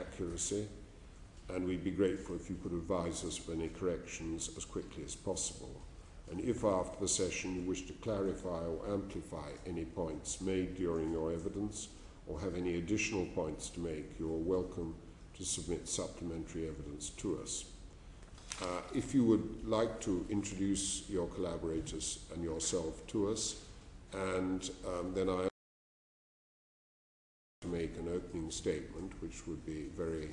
accuracy, and we'd be grateful if you could advise us of any corrections as quickly as possible. And if after the session you wish to clarify or amplify any points made during your evidence, or have any additional points to make, you are welcome to submit supplementary evidence to us. If you would like to introduce your collaborators and yourself to us, and then I to make an opening statement, which would be very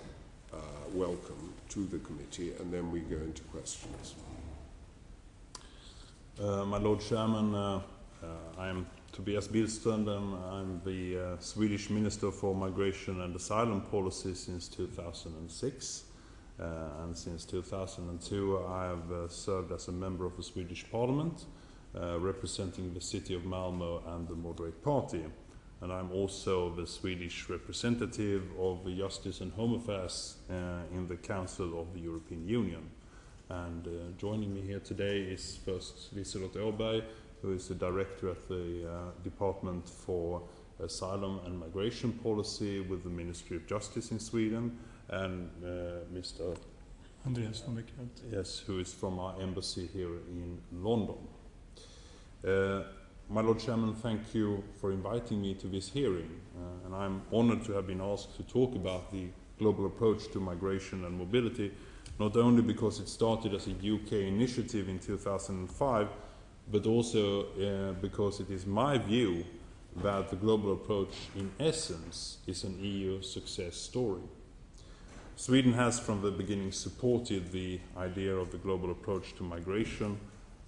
welcome to the committee, and then we go into questions. My Lord Chairman, I am Tobias Billström, and I'm the Swedish Minister for Migration and Asylum Policy since 2006. And since 2002 I have served as a member of the Swedish Parliament, representing the city of Malmö and the Moderate Party. And I'm also the Swedish representative of the Justice and Home Affairs in the Council of the European Union. And joining me here today is first Liselott Åberg, who is the director at the Department for Asylum and Migration Policy with the Ministry of Justice in Sweden, and Mr. Andreas von Beckert. Yes, who is from our embassy here in London. My Lord Chairman, thank you for inviting me to this hearing, and I'm honored to have been asked to talk about the global approach to migration and mobility, not only because it started as a UK initiative in 2005, but also because it is my view that the global approach in essence is an EU success story. Sweden has from the beginning supported the idea of the global approach to migration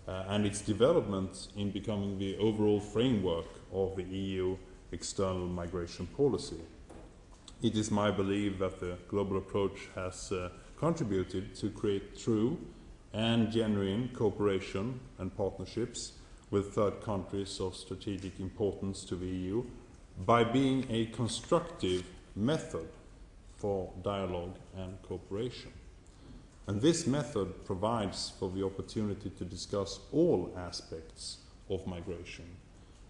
and its development in becoming the overall framework of the EU external migration policy. It is my belief that the global approach has contributed to create true and genuine cooperation and partnerships with third countries of strategic importance to the EU by being a constructive method for dialogue and cooperation. And this method provides for the opportunity to discuss all aspects of migration.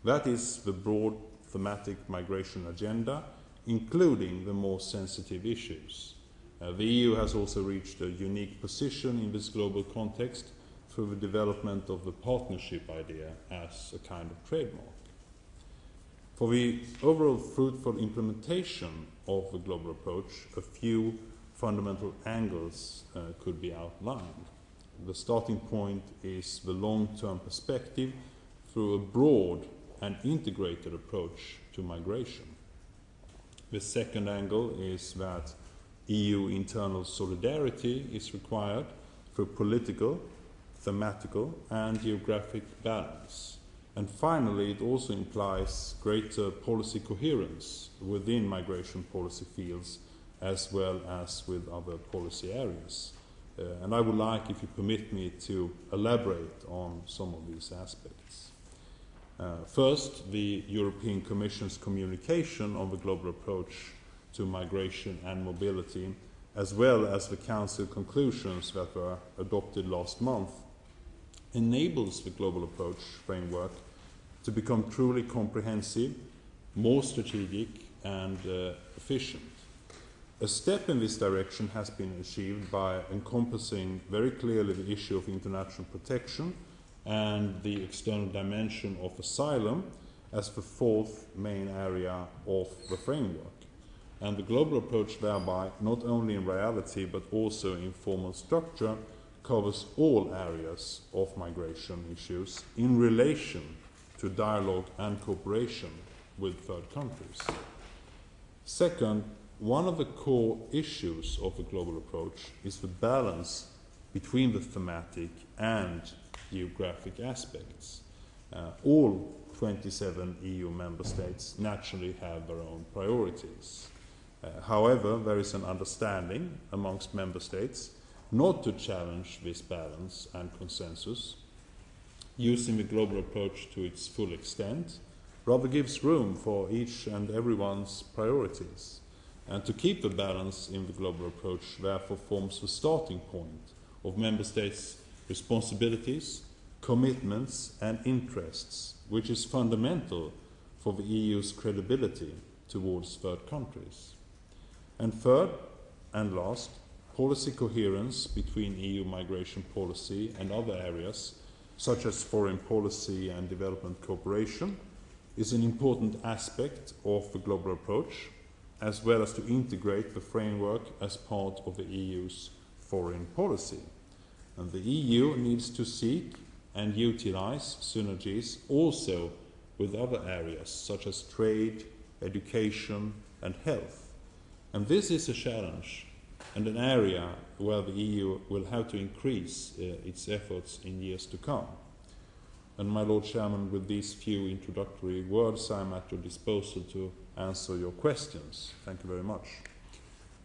That is the broad thematic migration agenda, including the more sensitive issues. The EU has also reached a unique position in this global context through the development of the partnership idea as a kind of trademark. For the overall fruitful implementation of the global approach, a few fundamental angles could be outlined. The starting point is the long-term perspective through a broad and integrated approach to migration. The second angle is that EU internal solidarity is required through political, thematical, and geographic balance. And finally, it also implies greater policy coherence within migration policy fields as well as with other policy areas. And I would like, if you permit me, to elaborate on some of these aspects. First, the European Commission's communication on the global approach to migration and mobility, as well as the Council conclusions that were adopted last month, enables the global approach framework to become truly comprehensive, more strategic, and efficient. A step in this direction has been achieved by encompassing very clearly the issue of international protection and the external dimension of asylum as the fourth main area of the framework. And the global approach thereby, not only in reality but also in formal structure, covers all areas of migration issues in relation to dialogue and cooperation with third countries. Second, one of the core issues of the global approach is the balance between the thematic and geographic aspects. All 27 EU member states naturally have their own priorities. However, there is an understanding amongst member states not to challenge this balance and consensus. Using the global approach to its full extent rather gives room for each and everyone's priorities. And to keep the balance in the global approach therefore forms the starting point of member states' responsibilities, commitments and interests, which is fundamental for the EU's credibility towards third countries. And third, And last, policy coherence between EU migration policy and other areas, such as foreign policy and development cooperation, is an important aspect of the global approach, as well as to integrate the framework as part of the EU's foreign policy. And the EU needs to seek and utilize synergies also with other areas, such as trade, education, and health. And this is a challenge and an area where the EU will have to increase its efforts in years to come. And my Lord Chairman, with these few introductory words, I'm at your disposal to answer your questions. Thank you very much.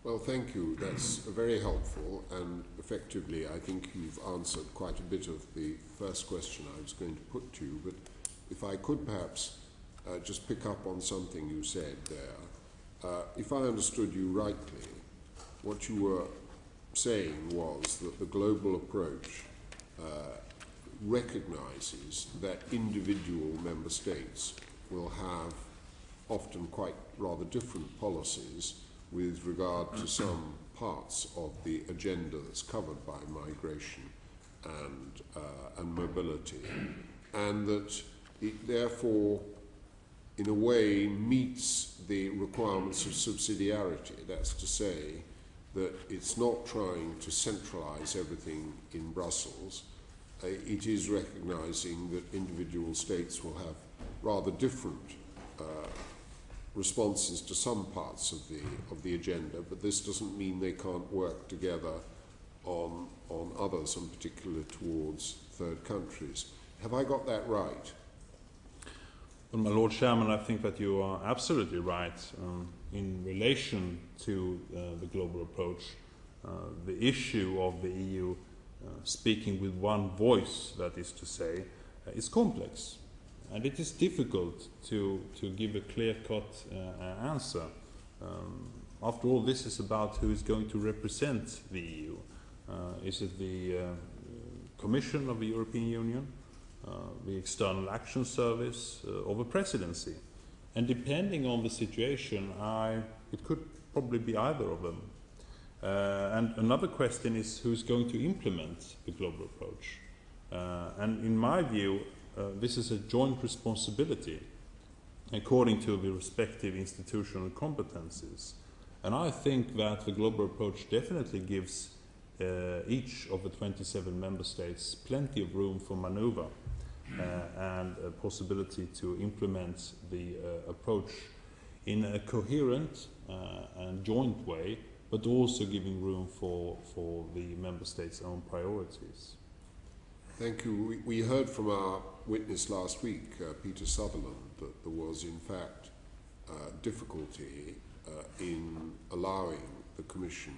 Well, thank you. That's very helpful, and effectively I think you've answered quite a bit of the first question I was going to put to you, but if I could perhaps just pick up on something you said there. If I understood you rightly, what you were saying was that the global approach recognizes that individual member states will have often quite rather different policies with regard to some parts of the agenda that's covered by migration and mobility, and that it therefore in a way meets the requirements of subsidiarity. That's to say that it's not trying to centralize everything in Brussels. It is recognizing that individual states will have rather different responses to some parts of the agenda, but this doesn't mean they can't work together on others, in particular towards third countries. Have I got that right? Well, my Lord Chairman, I think that you are absolutely right in relation to the global approach. The issue of the EU speaking with one voice, that is to say, is complex. And it is difficult to give a clear-cut answer. After all, this is about who is going to represent the EU. Is it the Commission of the European Union, the External Action Service, or the Presidency? And depending on the situation, it could probably be either of them. And another question is who's going to implement the global approach. And in my view, this is a joint responsibility according to the respective institutional competencies. And I think that the global approach definitely gives each of the 27 member states plenty of room for maneuver and a possibility to implement the approach in a coherent and joint way, but also giving room for the member states' own priorities. Thank you. We heard from our witness last week, Peter Sutherland, that there was in fact difficulty in allowing the Commission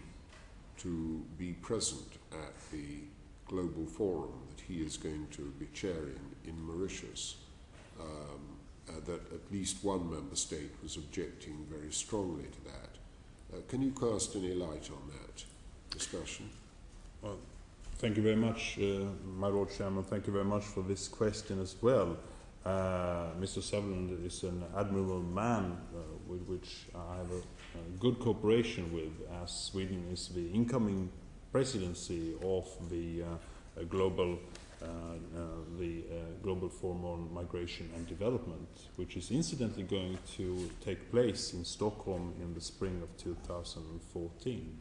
to be present at the global forum that he is going to be chairing in Mauritius, that at least one member state was objecting very strongly to that. Can you cast any light on that discussion? Well, thank you very much, my Lord Chairman. Thank you very much for this question as well. Mr. Sutherland is an admirable man with which I have a good cooperation with, as Sweden is the incoming presidency of the global Forum on Migration and Development, which is incidentally going to take place in Stockholm in the spring of 2014.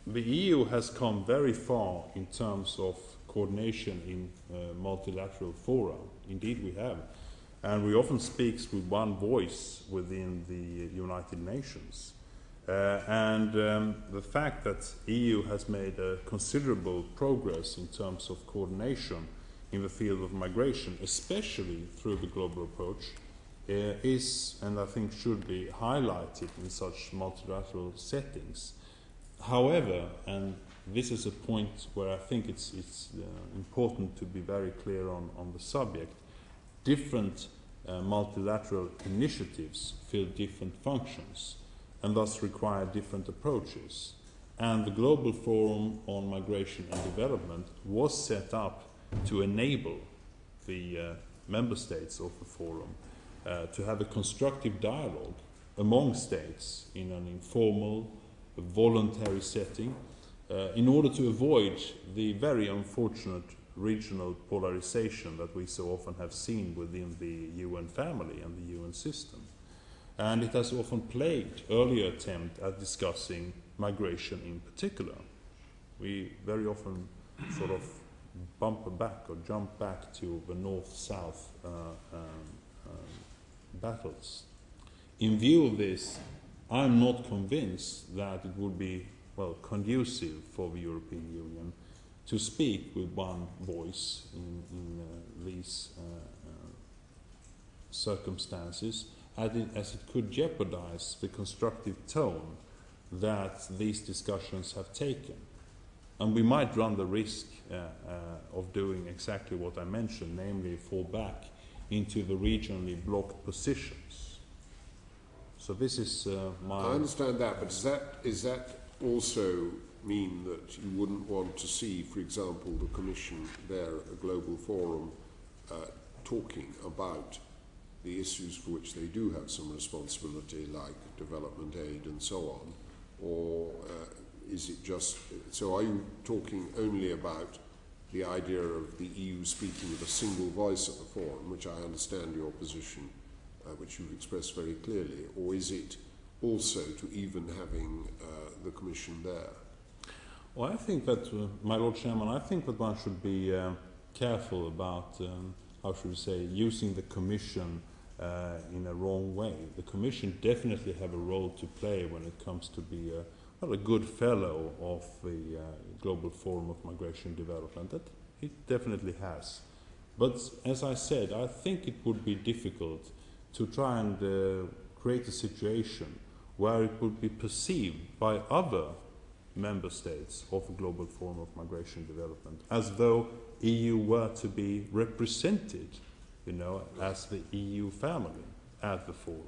The EU has come very far in terms of coordination in multilateral fora. Indeed we have. And we often speak with one voice within the United Nations. The fact that EU has made a considerable progress in terms of coordination in the field of migration, especially through the global approach, is, and I think should be, highlighted in such multilateral settings. However, and this is a point where I think it's important to be very clear on the subject, different multilateral initiatives fill different functions and thus require different approaches. And the Global Forum on Migration and Development was set up to enable the member states of the forum to have a constructive dialogue among states in an informal a voluntary setting, in order to avoid the very unfortunate regional polarization that we so often have seen within the UN family and the UN system. And it has often plagued earlier attempts at discussing migration in particular. We very often sort of bumper back or jump back to the north-south battles. In view of this, I'm not convinced that it would be, well, conducive for the European Union to speak with one voice in these circumstances, as it could jeopardize the constructive tone that these discussions have taken. And we might run the risk of doing exactly what I mentioned, namely fall back into the regionally blocked positions. So this is my... I understand that, but does that also mean that you wouldn't want to see, for example, the Commission there at a global forum talking about the issues for which they do have some responsibility, like development aid and so on? Or is it just... So are you talking only about the idea of the EU speaking with a single voice at the forum, which I understand your position, which you've expressed very clearly, or is it also to even having the Commission there? Well, I think that, my Lord Chairman, I think that one should be careful about, how should we say, using the Commission in a wrong way. The Commission definitely have a role to play when it comes to be a good fellow of the Global Forum of Migration and Development. That it definitely has. But as I said, I think it would be difficult to try and create a situation where it would be perceived by other member states of the Global Forum of Migration and Development as though EU were to be represented, you know, as the EU family at the forum.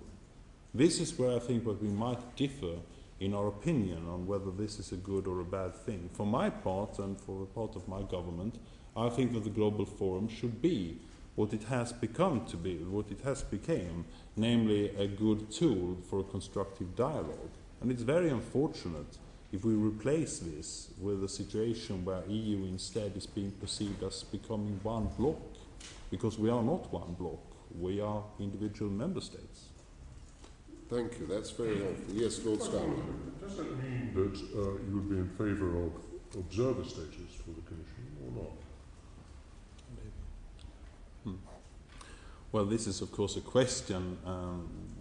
This is where I think that we might differ in our opinion on whether this is a good or a bad thing. For my part and for the part of my government, I think that the Global Forum should be what it has become to be, what it has become, namely a good tool for a constructive dialogue. And it's very unfortunate if we replace this with a situation where EU instead is being perceived as becoming one bloc, because we are not one bloc, we are individual member states. Thank you, that's very helpful. Yes, Lord Scarlett. Does that mean that you would be in favour of observer status for the Commission or not? Well, this is of course a question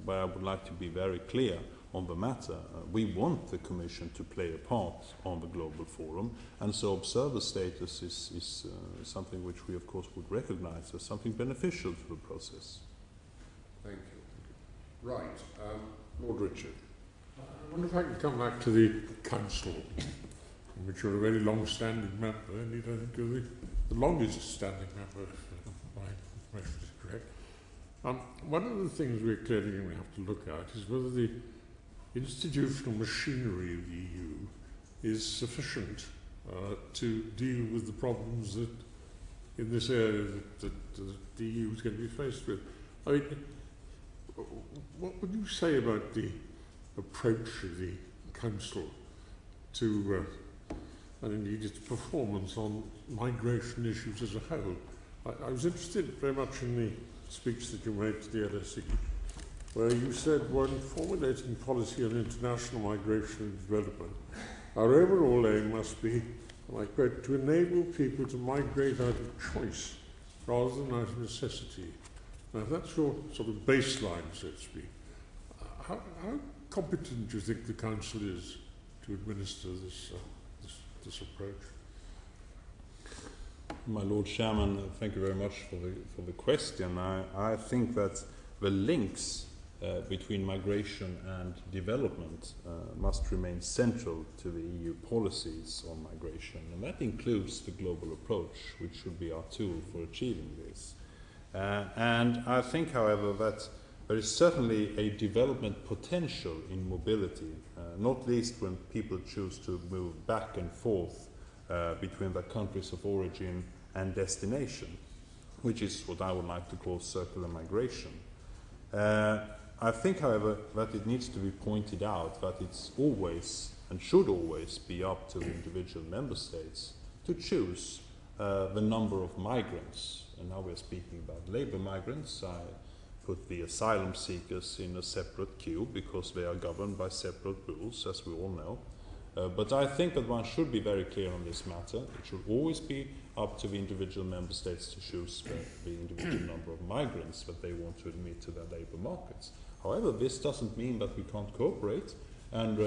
where I would like to be very clear on the matter. We want the Commission to play a part on the Global Forum, and so observer status is something which we of course would recognise as something beneficial to the process. Thank you. Right, Lord Richard. I wonder if I can come back to the Council, in which you're a very long-standing member. Indeed, I think you're the longest-standing member, if my information is correct. One of the things we're clearly going to have to look at is whether the institutional machinery of the EU is sufficient to deal with the problems that in this area that the EU is going to be faced with. I mean, what would you say about the approach of the Council to, and indeed its performance on migration issues as a whole? I was interested very much in the speech that you made to the LSE, where you said, when formulating policy on international migration and development, our overall aim must be, and I quote, to enable people to migrate out of choice rather than out of necessity. Now, if that's your sort of baseline, so to speak, how competent do you think the Council is to administer this approach? My Lord Chairman, thank you very much for the question. I think that the links between migration and development must remain central to the EU policies on migration, and that includes the global approach, which should be our tool for achieving this. And I think, however, that there is certainly a development potential in mobility, not least when people choose to move back and forth between their countries of origin and destination, which is what I would like to call circular migration. I think, however, that it needs to be pointed out that it's always and should always be up to the individual member states to choose the number of migrants. And now we're speaking about labour migrants. I put the asylum seekers in a separate queue because they are governed by separate rules, as we all know. But I think that one should be very clear on this matter. It should always be up to the individual member states to choose the individual number of migrants that they want to admit to their labour markets. However, this doesn't mean that we can't cooperate, and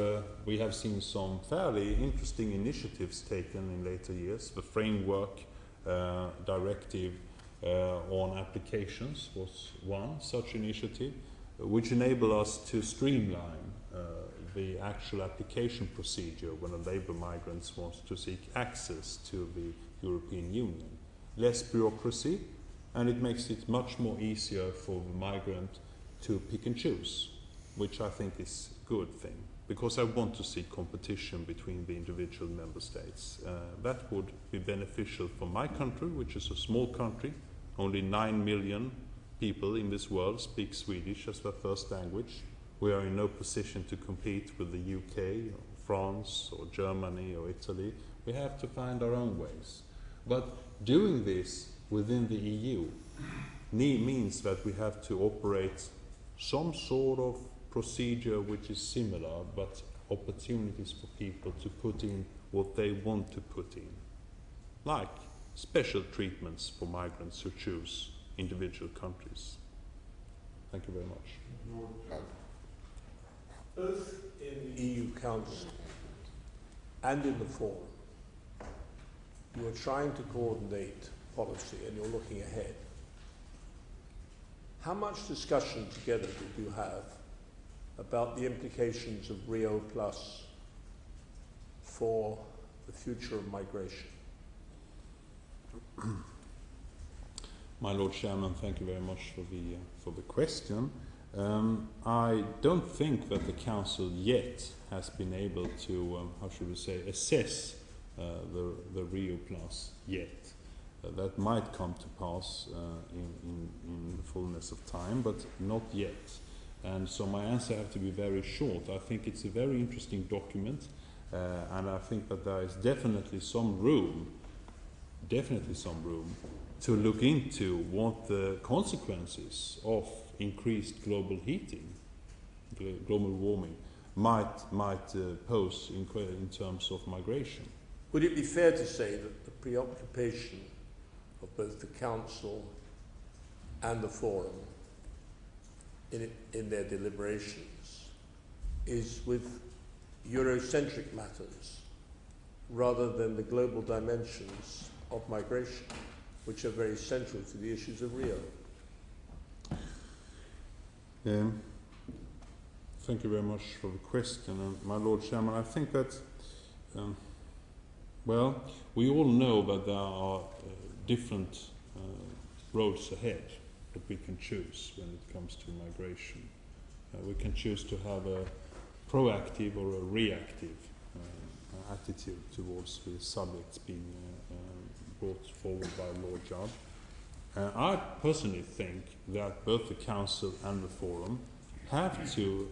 we have seen some fairly interesting initiatives taken in later years. The framework directive on applications was one such initiative, which enable us to streamline the actual application procedure when a labour migrant wants to seek access to the European Union. Less bureaucracy, and it makes it much more easier for the migrant to pick and choose, which I think is a good thing, because I want to see competition between the individual member states. That would be beneficial for my country, which is a small country. Only 9 million people in this world speak Swedish as their first language. We are in no position to compete with the UK, or France, or Germany, or Italy. We have to find our own ways. But doing this within the EU means that we have to operate some sort of procedure which is similar, but opportunities for people to put in what they want to put in, like special treatments for migrants who choose individual countries. Thank you very much. Both in the EU Council and in the Forum, you are trying to coordinate policy and you're looking ahead. How much discussion together did you have about the implications of Rio Plus for the future of migration? My Lord Chairman, thank you very much for the question. I don't think that the Council yet has been able to, how should we say, assess the Rio Plus yet. That might come to pass in the fullness of time, but not yet. And so my answer has to be very short. I think it's a very interesting document, and I think that there is definitely some room to look into what the consequences of increased global heating, global warming, might pose in terms of migration. Would it be fair to say that the preoccupation of both the Council and the Forum in their deliberations is with Eurocentric matters rather than the global dimensions of migration, which are very central to the issues of Rio? Thank you very much for the question, my Lord Chairman. I think that, well, we all know that there are different roads ahead that we can choose when it comes to migration. We can choose to have a proactive or a reactive attitude towards the subjects being brought forward by Lord Judge. I personally think that both the Council and the Forum have to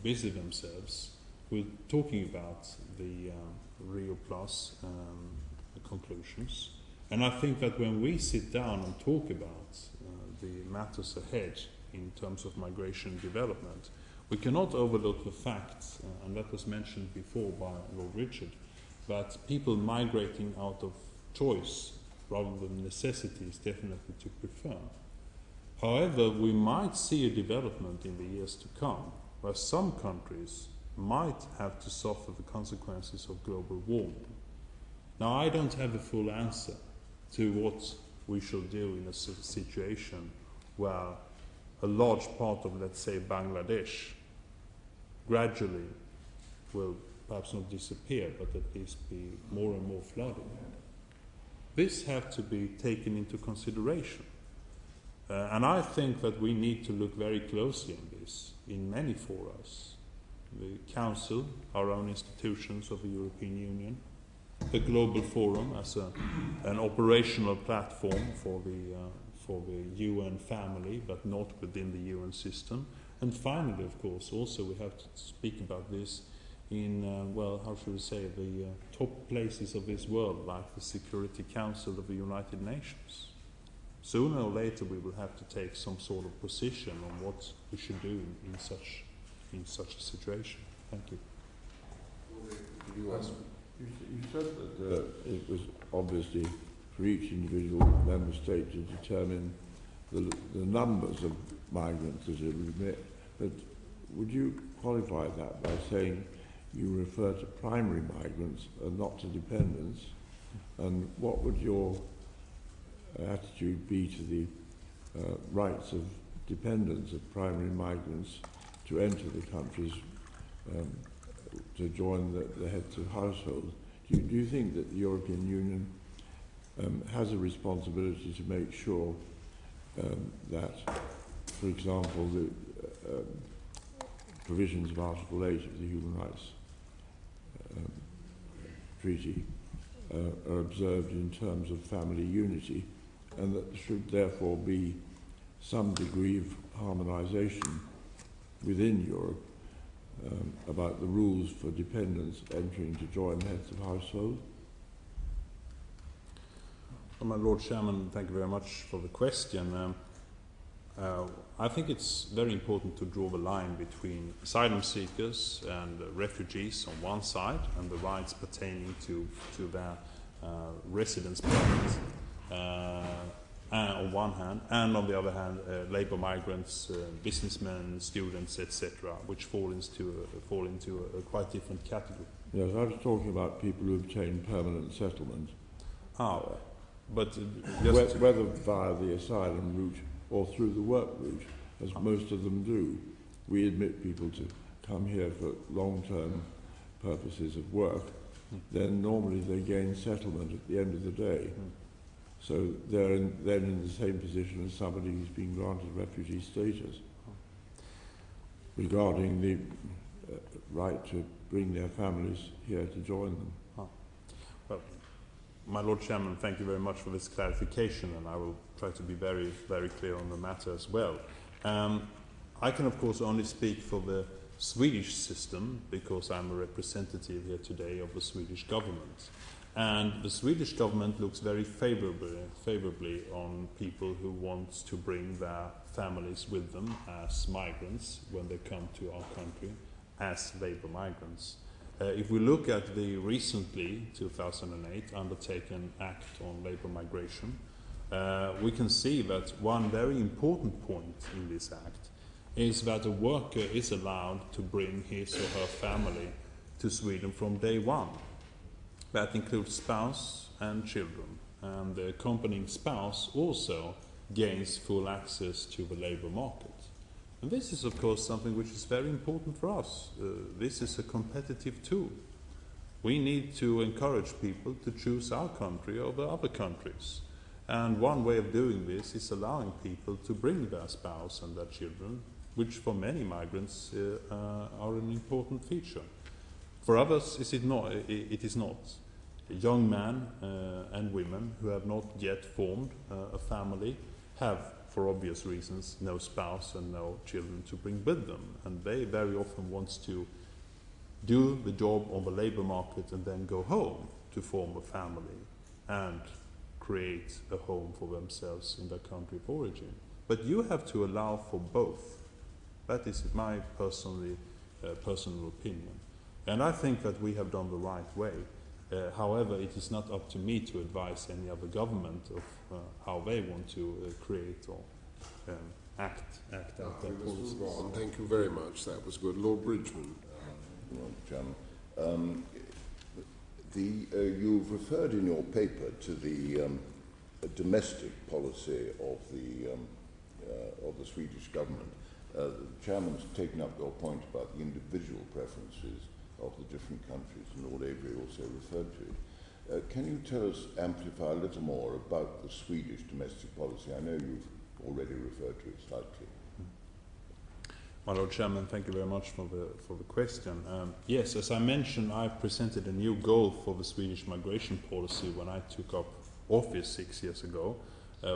busy themselves with talking about the Rio Plus conclusions. And I think that when we sit down and talk about the matters ahead in terms of migration and development, we cannot overlook the fact, and that was mentioned before by Lord Richard, that people migrating out of choice rather than necessity is definitely to prefer. However, we might see a development in the years to come where some countries might have to suffer the consequences of global warming. Now, I don't have a full answer to what we shall do in a situation where a large part of, let's say, Bangladesh gradually will perhaps not disappear, but at least be more and more flooded. This has to be taken into consideration. And I think that we need to look very closely on this in many forums. The Council, our own institutions of the European Union, the Global Forum as an operational platform for the UN family, but not within the UN system, And finally, of course, also we have to speak about this in, well, how should we say, the top places of this world, like the Security Council of the United Nations. Sooner or later we will have to take some sort of position on what we should do in such a situation. Thank you. You ask? You said that it was obviously for each individual member state to determine the numbers of migrants that it would admit, but would you qualify that by saying you refer to primary migrants and not to dependents? And what would your attitude be to the rights of dependents of primary migrants to enter the countries to join the heads of household? Do you think that the European Union has a responsibility to make sure that, for example, the provisions of Article 8 of the Human Rights Treaty are observed in terms of family unity, and that there should therefore be some degree of harmonisation within Europe about the rules for dependents entering to join heads of household? Well, my Lord Chairman, thank you very much for the question. I think it's very important to draw the line between asylum seekers and refugees on one side and the rights pertaining to their residence permit on one hand, and on the other hand labour migrants, businessmen, students, etc., which fall into a quite different category. Yes, I was talking about people who obtain permanent settlement. But whether via the asylum route or through the work route, as most of them do. We admit people to come here for long-term purposes of work, then normally they gain settlement at the end of the day. So they're then in the same position as somebody who's been granted refugee status. Regarding the right to bring their families here to join them. Well, my Lord Chairman, thank you very much for this clarification, and I will try to be very, very clear on the matter as well. I can, of course, only speak for the Swedish system because I'm a representative here today of the Swedish government. And the Swedish government looks very favorably on people who want to bring their families with them as migrants when they come to our country as labour migrants. If we look at the recently, 2008, undertaken Act on Labour Migration, we can see that one very important point in this Act is that a worker is allowed to bring his or her family to Sweden from day one. That includes spouse and children, and the accompanying spouse also gains full access to the labour market. And this is, of course, something which is very important for us. This is a competitive tool. We need to encourage people to choose our country over other countries. And one way of doing this is allowing people to bring their spouse and their children, which for many migrants are an important feature. For others, it is not. Young men and women who have not yet formed a family have, for obvious reasons, no spouse and no children to bring with them. And they very often want to do the job on the labour market and then go home to form a family and create a home for themselves in their country of origin. But you have to allow for both. That is my personal opinion. And I think that we have done the right way. However, it is not up to me to advise any other government of how they want to create or act out their policies. Thank you very much. That was good. Lord Bridgman. Chairman, you've referred in your paper to the domestic policy of the Swedish government. The Chairman's taken up your point about the individual preferences of the different countries, and Lord Avery also referred to it. Can you amplify a little more about the Swedish domestic policy? I know you've already referred to it slightly. My Lord Chairman, thank you very much for the question. Yes, as I mentioned, I presented a new goal for the Swedish migration policy when I took up office 6 years ago,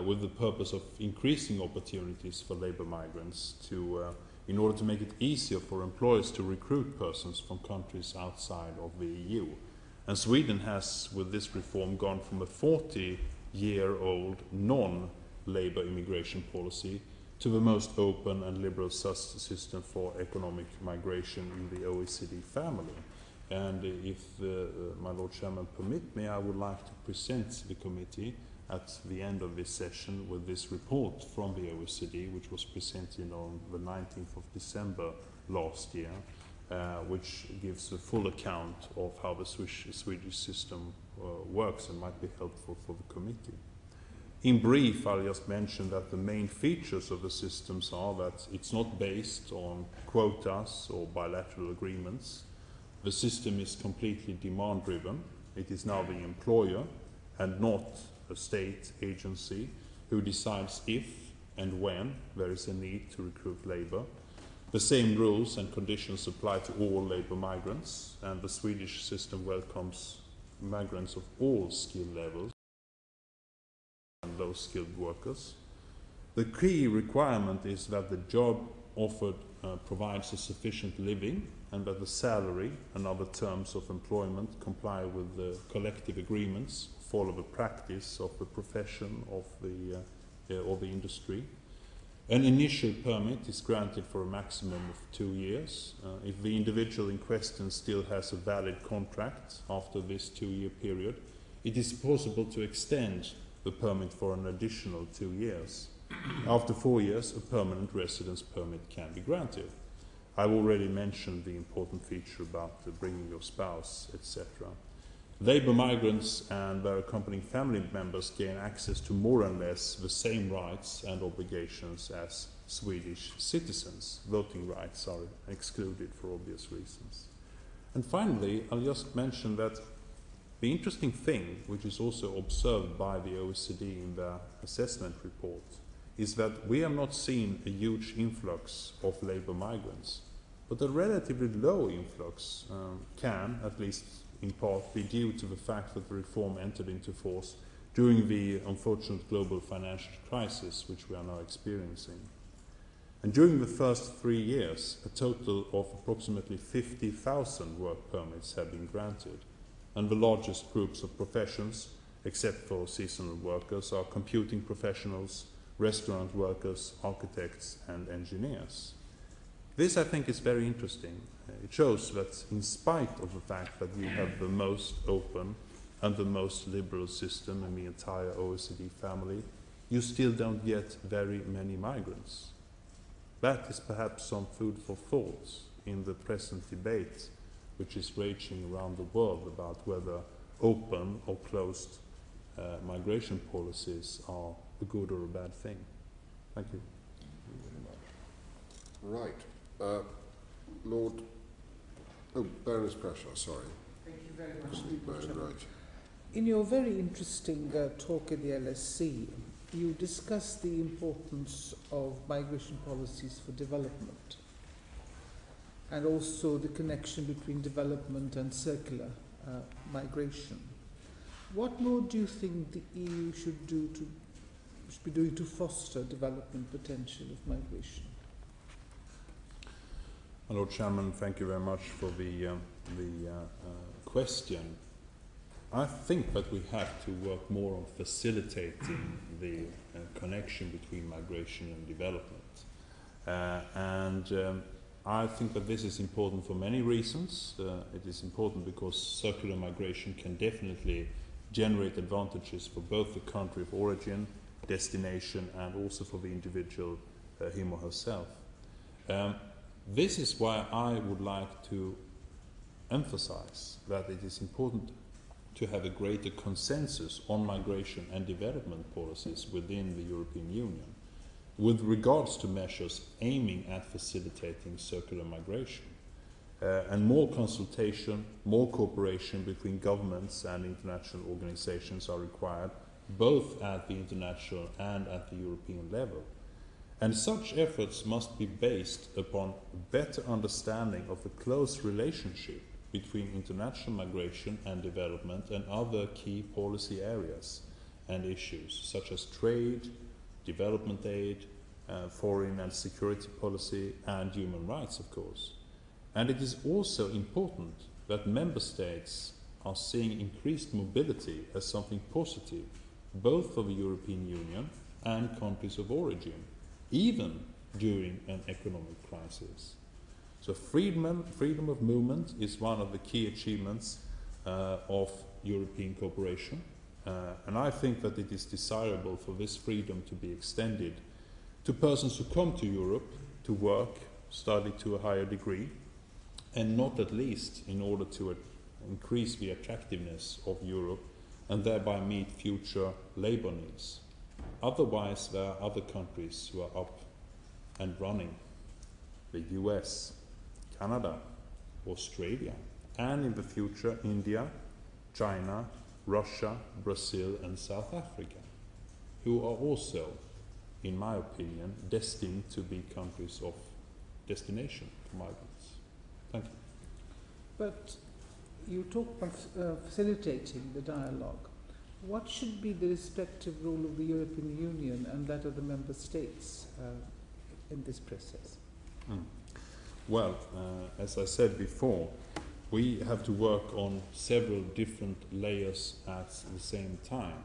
with the purpose of increasing opportunities for labour migrants to in order to make it easier for employers to recruit persons from countries outside of the EU. And Sweden has, with this reform, gone from a 40-year-old non-labour immigration policy to the most open and liberal system for economic migration in the OECD family. And if my Lord Chairman permit me, I would like to present the committee at the end of this session with this report from the OECD, which was presented on the 19th of December last year, which gives a full account of how the Swedish system works and might be helpful for the committee. In brief, I'll just mention that the main features of the systems are that it's not based on quotas or bilateral agreements. The system is completely demand-driven. It is now the employer and not a state agency who decides if and when there is a need to recruit labour. The same rules and conditions apply to all labour migrants, and the Swedish system welcomes migrants of all skill levels and low-skilled workers. The key requirement is that the job offered provides a sufficient living, and that the salary and other terms of employment comply with the collective agreements, follow the practice of the profession of the industry. An initial permit is granted for a maximum of 2 years. If the individual in question still has a valid contract after this 2-year period, it is possible to extend the permit for an additional 2 years. After 4 years, a permanent residence permit can be granted. I've already mentioned the important feature about bringing your spouse, etc. Labour migrants and their accompanying family members gain access to more or less the same rights and obligations as Swedish citizens. Voting rights are excluded for obvious reasons. And finally, I'll just mention that the interesting thing, which is also observed by the OECD in their assessment report, is that we have not seen a huge influx of labour migrants, but a relatively low influx can, at least in part, be due to the fact that the reform entered into force during the unfortunate global financial crisis which we are now experiencing. And during the first 3 years, a total of approximately 50,000 work permits have been granted, and the largest groups of professions, except for seasonal workers, are computing professionals, restaurant workers, architects and engineers. This, I think, is very interesting. It shows that in spite of the fact that we have the most open and the most liberal system in the entire OECD family, you still don't get very many migrants. That is perhaps some food for thought in the present debate which is raging around the world about whether open or closed migration policies are a good or a bad thing. Thank you. Thank you very much. Right. Lord... Oh, Baroness Pressure, sorry. Thank you very much. Right. In your very interesting talk at the LSC, you discussed the importance of migration policies for development and also the connection between development and circular migration. What more do you think the EU should be doing to foster development potential of migration? Lord Chairman, thank you very much for the question. I think that we have to work more on facilitating the connection between migration and development. I think that this is important for many reasons. It is important because circular migration can definitely generate advantages for both the country of origin, destination, and also for the individual, him or herself. This is why I would like to emphasize that it is important to have a greater consensus on migration and development policies within the European Union with regards to measures aiming at facilitating circular migration. And more consultation, more cooperation between governments and international organizations are required, both at the international and at the European level. And such efforts must be based upon a better understanding of the close relationship between international migration and development and other key policy areas and issues such as trade, development aid, foreign and security policy, and human rights, of course. And it is also important that member states are seeing increased mobility as something positive, both for the European Union and countries of origin, even during an economic crisis. So freedom of movement is one of the key achievements of European cooperation, and I think that it is desirable for this freedom to be extended to persons who come to Europe to work, study to a higher degree, and not at least in order to increase the attractiveness of Europe and thereby meet future labour needs. Otherwise, there are other countries who are up and running: the US, Canada, Australia, and in the future India, China, Russia, Brazil, and South Africa, who are also, in my opinion, destined to be countries of destination for migrants. Thank you. But you talk about facilitating the dialogue. What should be the respective role of the European Union and that of the member states in this process? Well, as I said before, we have to work on several different layers at the same time.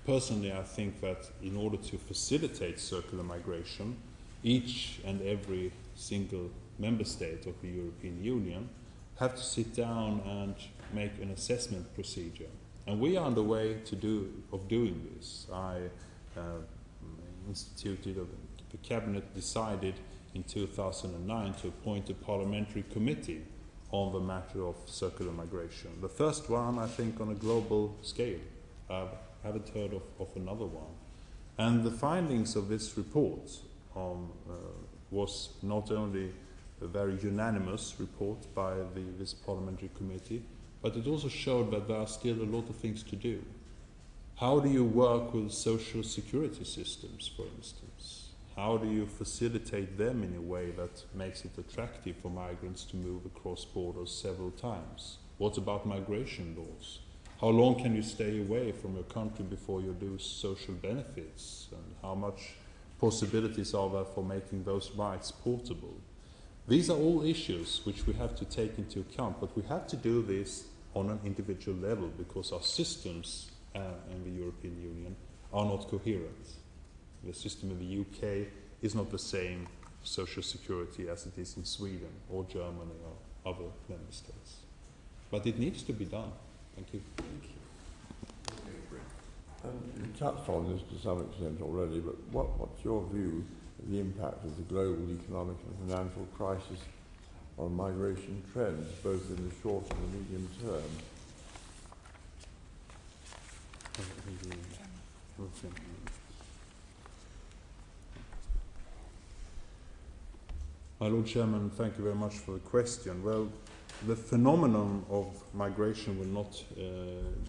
Personally, I think that in order to facilitate circular migration, each and every single member state of the European Union have to sit down and make an assessment procedure. And we are on the way of doing this. The Cabinet decided in 2009 to appoint a parliamentary committee on the matter of circular migration. The first one, I think, on a global scale. I haven't heard of another one. And the findings of this report was not only a very unanimous report by this parliamentary committee, but it also showed that there are still a lot of things to do. How do you work with social security systems, for instance? How do you facilitate them in a way that makes it attractive for migrants to move across borders several times? What about migration laws? How long can you stay away from your country before you lose social benefits? And how much possibilities are there for making those rights portable? These are all issues which we have to take into account, but we have to do this on an individual level because our systems in the European Union are not coherent. The system in the UK is not the same social security as it is in Sweden or Germany or other member states. But it needs to be done. Thank you. You touched on this to some extent already, but what's your view of the impact of the global economic and financial crisis on migration trends, both in the short and the medium term? My Lord Chairman, thank you very much for the question. Well, the phenomenon of migration will not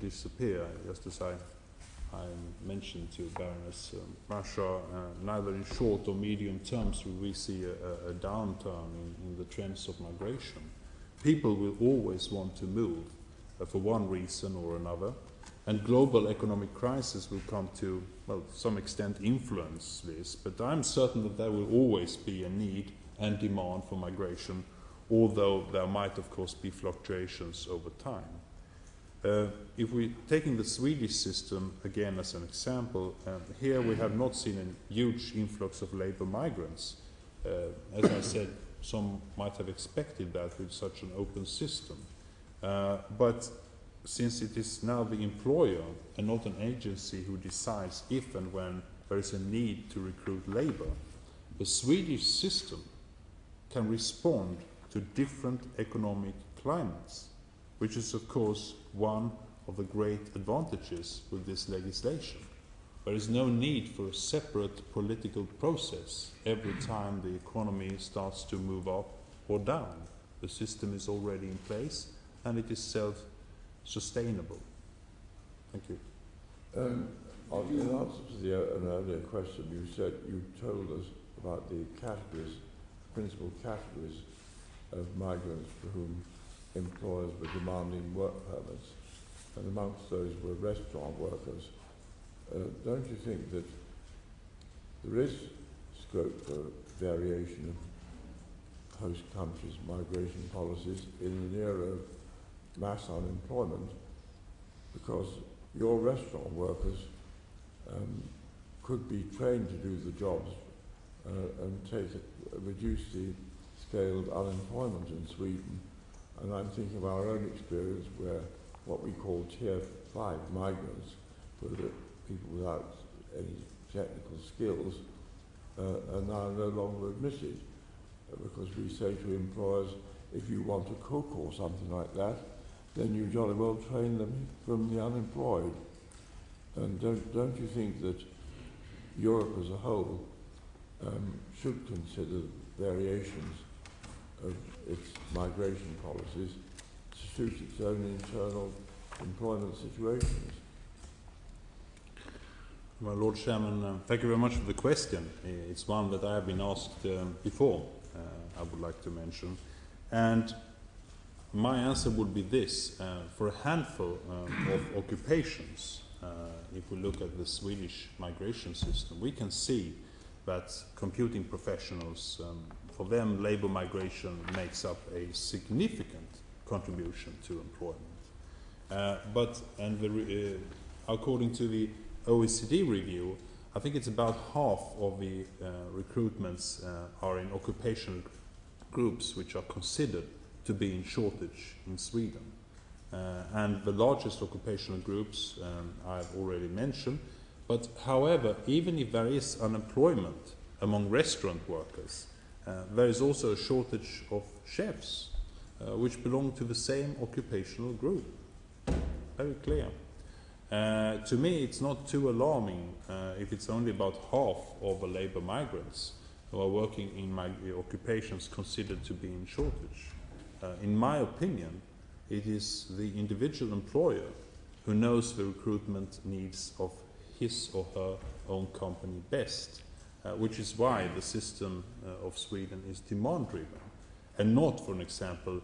disappear, just as I mentioned to Baroness Masha. Neither in short or medium terms will we see a downturn in the trends of migration. People will always want to move for one reason or another, and global economic crisis will come to, well, some extent influence this, but I'm certain that there will always be a need and demand for migration, although there might, of course, be fluctuations over time. If we're taking the Swedish system again as an example, here we have not seen a huge influx of labour migrants. As I said, some might have expected that with such an open system. But since it is now the employer and not an agency who decides if and when there is a need to recruit labour, the Swedish system can respond to different economic climates, which is of course one of the great advantages with this legislation. There is no need for a separate political process every time the economy starts to move up or down. The system is already in place and it is self-sustainable. Thank you. In answer to an earlier question, you told us about the principal categories of migrants for whom employers were demanding work permits, and amongst those were restaurant workers. Don't you think that there is scope for variation of host countries' migration policies in an era of mass unemployment, because your restaurant workers could be trained to do the jobs and reduce the scaled unemployment in Sweden. And I'm thinking of our own experience where what we call Tier 5 migrants, were the people without any technical skills, are now no longer admitted, because we say to employers, if you want to cook or something like that, then you jolly well train them from the unemployed. And don't you think that Europe as a whole should consider variations of its migration policies to suit its own internal employment situations? Well, Lord Chairman, thank you very much for the question. It's one that I have been asked before, I would like to mention. And my answer would be this. For a handful of occupations, if we look at the Swedish migration system, we can see that computing professionals, for them, labor migration makes up a significant contribution to employment. According to the OECD review, I think it's about half of the recruitments are in occupational groups which are considered to be in shortage in Sweden. And the largest occupational groups I've already mentioned. But however, even if there is unemployment among restaurant workers, there is also a shortage of chefs, which belong to the same occupational group. Very clear. To me, it's not too alarming if it's only about half of the labor migrants who are working in occupations considered to be in shortage. In my opinion, it is the individual employer who knows the recruitment needs of his or her own company best, which is why the system of Sweden is demand-driven and not, for an example,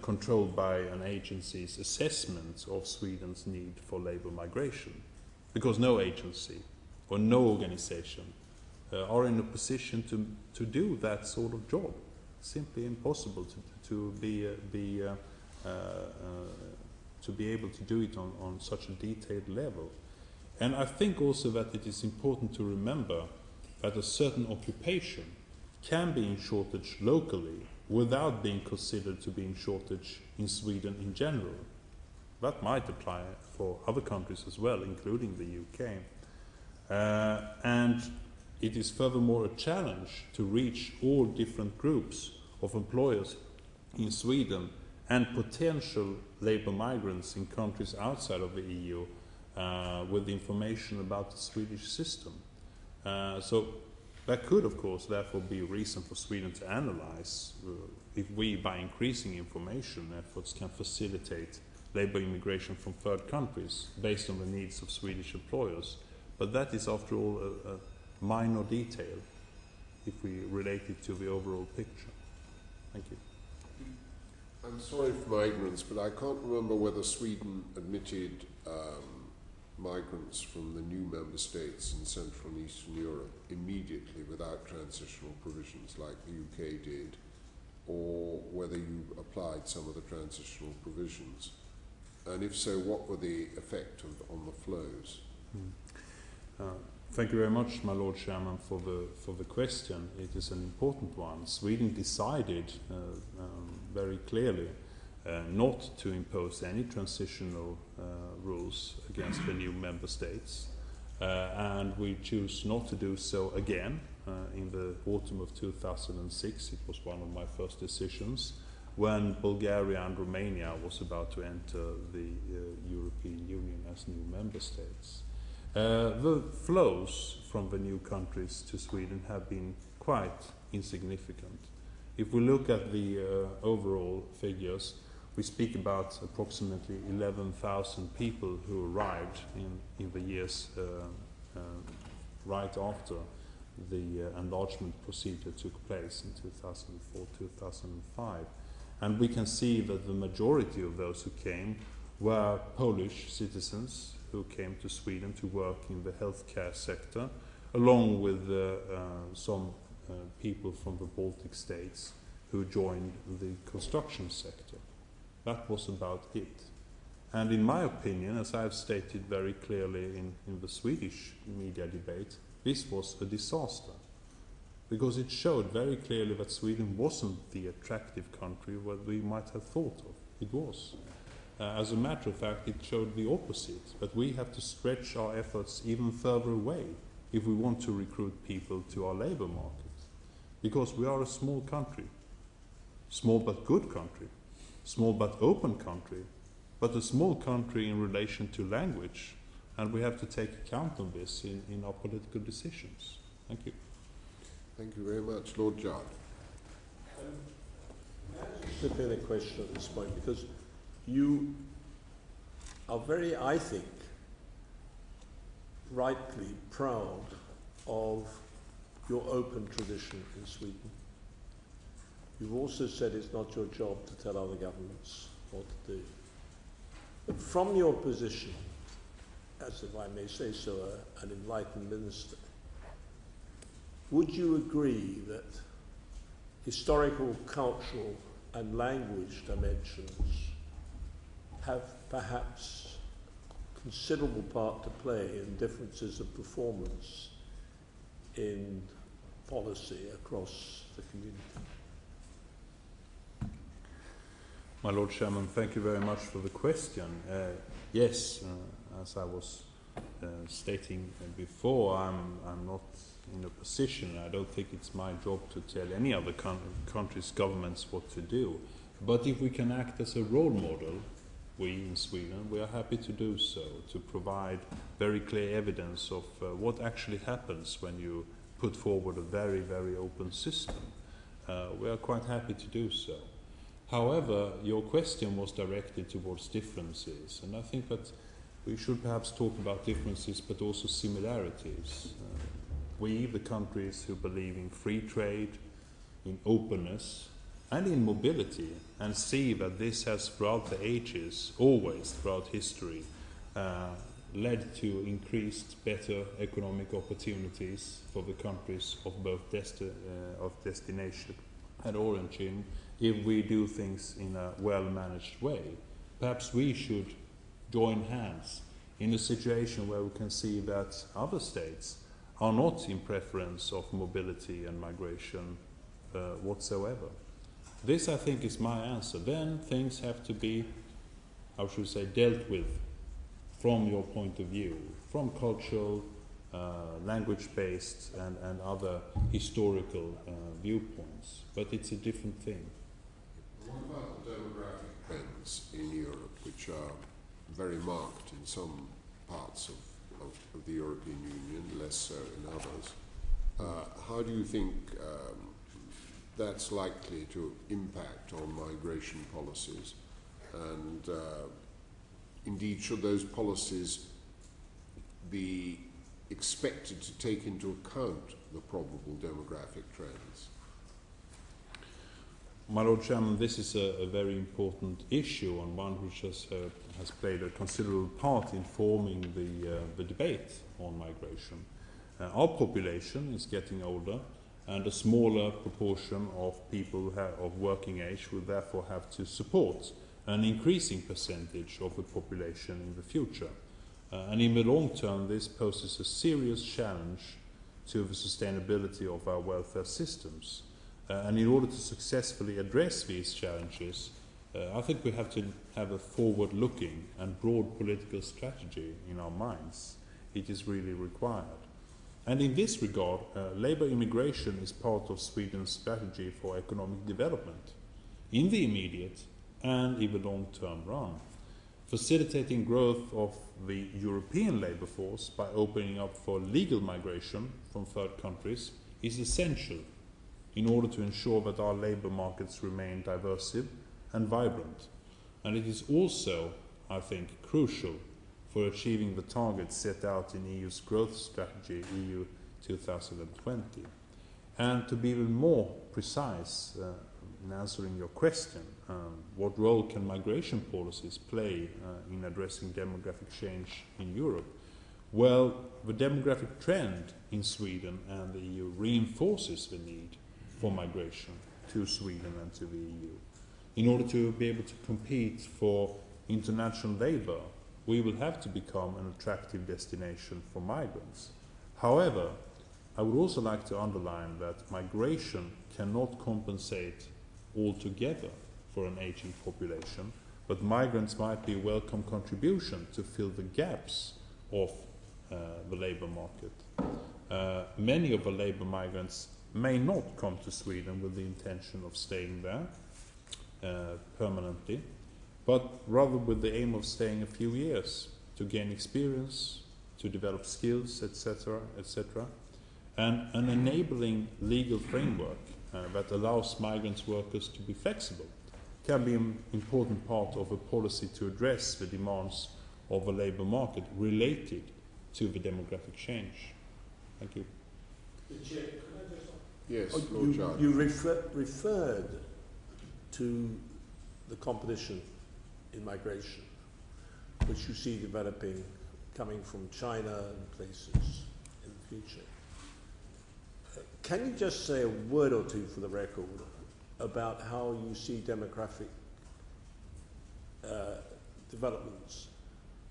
controlled by an agency's assessment of Sweden's need for labor migration, because no agency or no organization are in a position to do that sort of job. It's simply impossible to be able to do it on such a detailed level. And I think also that it is important to remember that a certain occupation can be in shortage locally without being considered to be in shortage in Sweden in general. That might apply for other countries as well, including the UK. And it is furthermore a challenge to reach all different groups of employers in Sweden and potential labor migrants in countries outside of the EU with information about the Swedish system. So that could, of course, therefore be a reason for Sweden to analyze if we, by increasing information efforts, can facilitate labor immigration from third countries based on the needs of Swedish employers. But that is, after all, a minor detail if we relate it to the overall picture. Thank you. I'm sorry for my ignorance, but I can't remember whether Sweden admitted migrants from the new member states in Central and Eastern Europe immediately without transitional provisions like the UK did, or whether you applied some of the transitional provisions. And if so, what were the effect on the flows? Thank you very much, my Lord Chairman, for the question. It is an important one. Sweden decided very clearly not to impose any transitional rules against the new member states, and we choose not to do so again in the autumn of 2006. It was one of my first decisions when Bulgaria and Romania was about to enter the European Union as new member states. The flows from the new countries to Sweden have been quite insignificant. If we look at the overall figures, we speak about approximately 11,000 people who arrived in the years right after the enlargement procedure took place in 2004-2005. And we can see that the majority of those who came were Polish citizens who came to Sweden to work in the healthcare sector, along with some people from the Baltic states who joined the construction sector. That was about it. And in my opinion, as I've stated very clearly in the Swedish media debate, this was a disaster, because it showed very clearly that Sweden wasn't the attractive country that we might have thought of. It was. As a matter of fact, it showed the opposite, that we have to stretch our efforts even further away if we want to recruit people to our labour market. Because we are a small country, small but good country, small but open country, but a small country in relation to language, and we have to take account of this in our political decisions. Thank you. Thank you very much. Lord Jard. Slip in a question at this point, because you are very, I think, rightly proud of your open tradition in Sweden. You've also said it's not your job to tell other governments what to do. But from your position, as if I may say so, an enlightened minister, would you agree that historical, cultural and language dimensions have perhaps considerable part to play in differences of performance in policy across the community? My Lord Chairman, thank you very much for the question. Yes, as I was stating before, I'm not in a position, I don't think it's my job to tell any other country's governments what to do. But if we can act as a role model, we in Sweden, we are happy to do so, to provide very clear evidence of what actually happens when you put forward a very, very open system. We are quite happy to do so. However, your question was directed towards differences, and I think that we should perhaps talk about differences but also similarities. We, the countries who believe in free trade, in openness, and in mobility, and see that this has throughout the ages, always throughout history, led to increased, better economic opportunities for the countries of both destination and origin, if we do things in a well-managed way. Perhaps we should join hands in a situation where we can see that other states are not in preference of mobility and migration whatsoever. This, I think, is my answer. Then things have to be, how should I say, dealt with from your point of view, from cultural, language-based and other historical viewpoints. But it's a different thing. What about the demographic trends in Europe, which are very marked in some parts of the European Union, less so in others? How do you think that's likely to impact on migration policies? And indeed, should those policies be expected to take into account the probable demographic trends? My Lord Chairman, this is a very important issue, and one which has played a considerable part in forming the debate on migration. Our population is getting older, and a smaller proportion of people of working age will therefore have to support an increasing percentage of the population in the future. And in the long term, this poses a serious challenge to the sustainability of our welfare systems. And in order to successfully address these challenges, I think we have to have a forward-looking and broad political strategy in our minds. It is really required. And in this regard, labour immigration is part of Sweden's strategy for economic development in the immediate and in the long-term run. Facilitating growth of the European labour force by opening up for legal migration from third countries is essential in order to ensure that our labour markets remain diverse and vibrant. And it is also, I think, crucial for achieving the targets set out in EU's growth strategy, EU 2020. And to be even more precise in answering your question, what role can migration policies play in addressing demographic change in Europe? Well, the demographic trend in Sweden and the EU reinforces the need for migration to Sweden and to the EU. In order to be able to compete for international labor, we will have to become an attractive destination for migrants. However, I would also like to underline that migration cannot compensate altogether for an aging population, but migrants might be a welcome contribution to fill the gaps of the labor market. Many of the labor migrants may not come to Sweden with the intention of staying there permanently, but rather with the aim of staying a few years to gain experience, to develop skills, etc., etc. And an enabling legal framework that allows migrant workers to be flexible can be an important part of a policy to address the demands of a labour market related to the demographic change. Thank you. Yes, Oh, Lord Judge. you referred to the competition in migration, which you see developing, coming from China and places in the future. Can you just say a word or two for the record about how you see demographic developments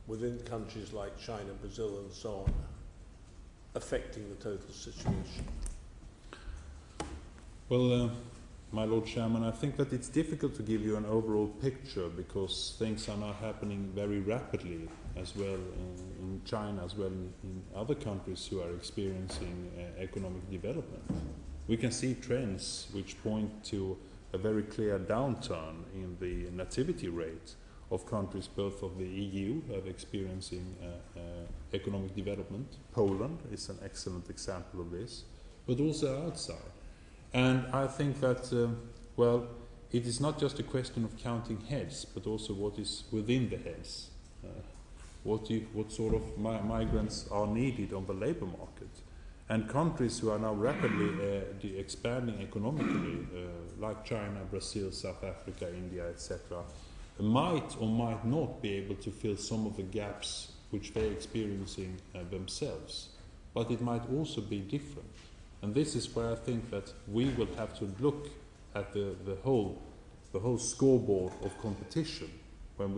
within countries like China, Brazil and so on affecting the total situation? Well, my Lord Chairman, I think that it's difficult to give you an overall picture because things are now happening very rapidly as well in China, as well in other countries who are experiencing economic development. We can see trends which point to a very clear downturn in the nativity rate of countries both of the EU who are experiencing economic development. Poland is an excellent example of this, but also outside. And I think that, well, it is not just a question of counting heads, but also what is within the heads. What sort of migrants are needed on the labour market. And countries who are now rapidly expanding economically, like China, Brazil, South Africa, India, etc., might or might not be able to fill some of the gaps which they're experiencing themselves. But it might also be different. And this is where I think that we will have to look at the whole scoreboard of competition when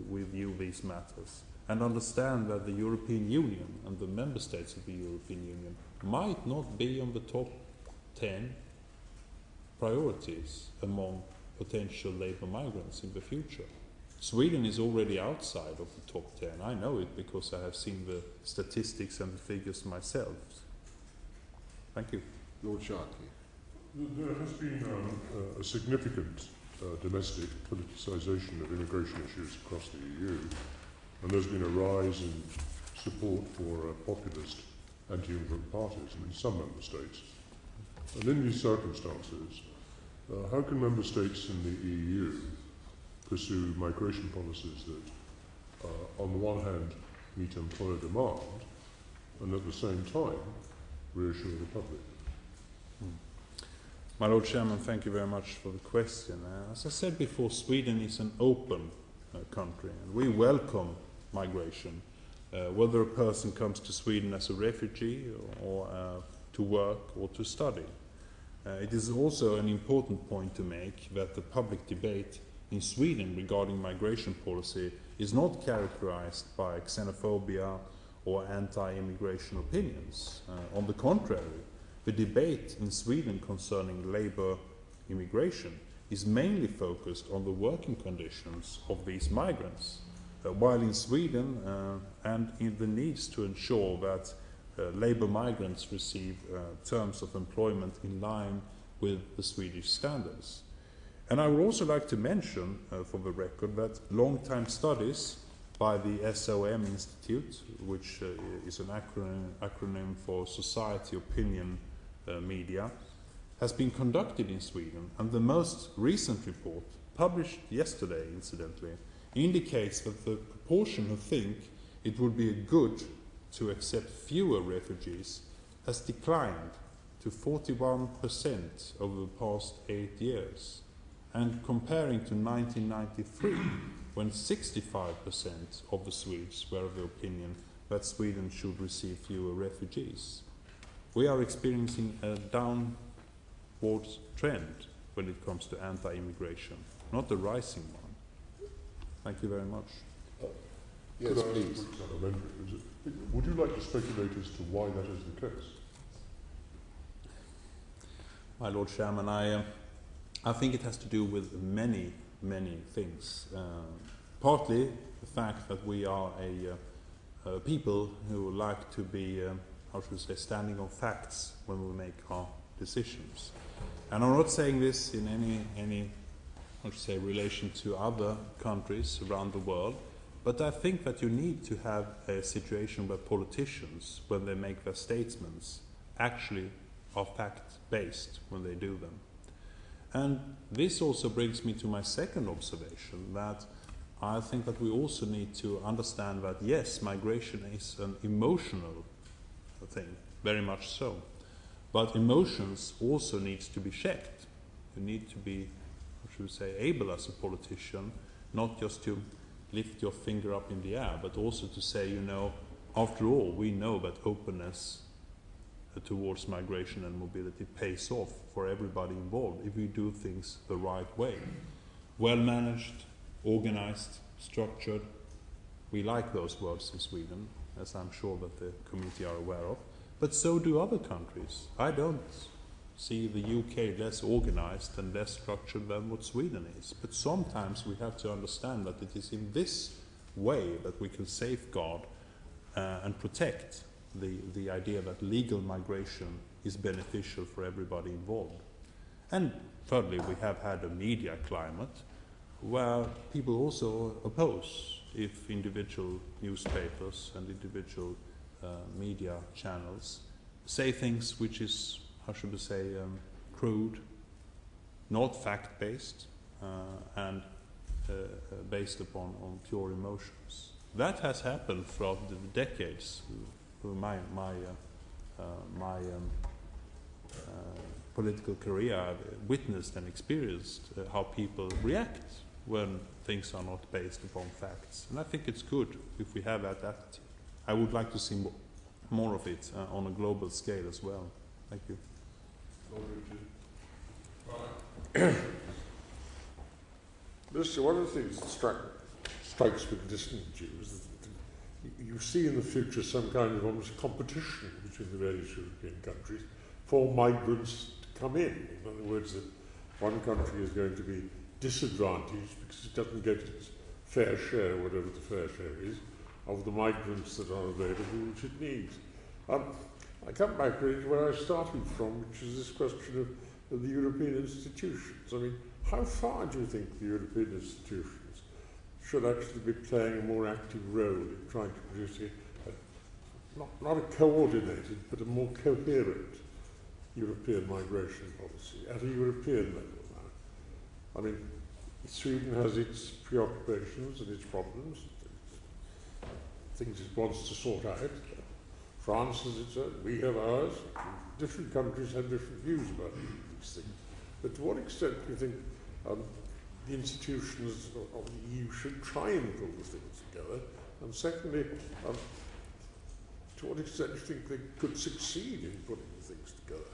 we view these matters, and understand that the European Union and the member states of the European Union might not be on the top 10 priorities among potential labour migrants in the future. Sweden is already outside of the top 10. I know it because I have seen the statistics and the figures myself. Thank you. Lord Sharkey. There has been a significant domestic politicisation of immigration issues across the EU, and there's been a rise in support for populist anti-immigrant parties in some member states. And in these circumstances, how can member states in the EU pursue migration policies that, on the one hand, meet employer demand, and at the same time, reassure the public? My Lord Chairman, thank you very much for the question. As I said before, Sweden is an open country, and we welcome migration, whether a person comes to Sweden as a refugee or to work or to study. It is also an important point to make that the public debate in Sweden regarding migration policy is not characterized by xenophobia or anti-immigration opinions. On the contrary, the debate in Sweden concerning labour immigration is mainly focused on the working conditions of these migrants, while in Sweden and in the needs to ensure that labour migrants receive terms of employment in line with the Swedish standards. And I would also like to mention, for the record, that long-time studies by the SOM Institute, which is an acronym for Society Opinion Media, has been conducted in Sweden, and the most recent report, published yesterday incidentally, indicates that the proportion who think it would be good to accept fewer refugees has declined to 41% over the past 8 years. And comparing to 1993, when 65% of the Swedes were of the opinion that Sweden should receive fewer refugees. We are experiencing a downward trend when it comes to anti-immigration, not a rising one. Thank you very much. Yes, Could I ask a please. quick supplementary? Would you like to speculate as to why that is the case? My Lord Chairman, I think it has to do with many things. Partly the fact that we are a people who like to be, how should I say, standing on facts when we make our decisions. And I'm not saying this in any how should I say, relation to other countries around the world, but I think that you need to have a situation where politicians, when they make their statements, actually are fact-based when they do them. And this also brings me to my second observation, that I think that we also need to understand that, yes, migration is an emotional thing, very much so. But emotions also needs to be checked. You need to be, how should we say, able as a politician, not just to lift your finger up in the air, but also to say, you know, after all, we know that openness towards migration and mobility pays off for everybody involved if we do things the right way. Well managed, organized, structured. We like those words in Sweden, as I'm sure that the committee are aware of, but so do other countries. I don't see the UK less organized and less structured than what Sweden is, but sometimes we have to understand that it is in this way that we can safeguard and protect the idea that legal migration is beneficial for everybody involved. And thirdly, we have had a media climate where people also oppose if individual newspapers and individual media channels say things which is, how should we say, crude, not fact-based, and based upon pure emotions. That has happened throughout the decades. Through my political career, I've witnessed and experienced how people react when things are not based upon facts. And I think it's good if we have that attitude. I would like to see more of it on a global scale as well. Thank you. One of the things that strikes me listening to you is that you see in the future some kind of almost competition between the various European countries for migrants to come in. In other words, that one country is going to be disadvantaged because it doesn't get its fair share, whatever the fair share is, of the migrants that are available, which it needs. I come back really to where I started from, which is this question of the European institutions. I mean, how far do you think the European institutions should actually be playing a more active role in trying to produce not a coordinated, but a more coherent European migration policy at a European level now? I mean, Sweden has its preoccupations and its problems, things it wants to sort out. France has its own, we have ours. Different countries have different views about these things. But to what extent do you think the institutions of the EU should try and pull the things together? And secondly, to what extent do you think they could succeed in putting the things together?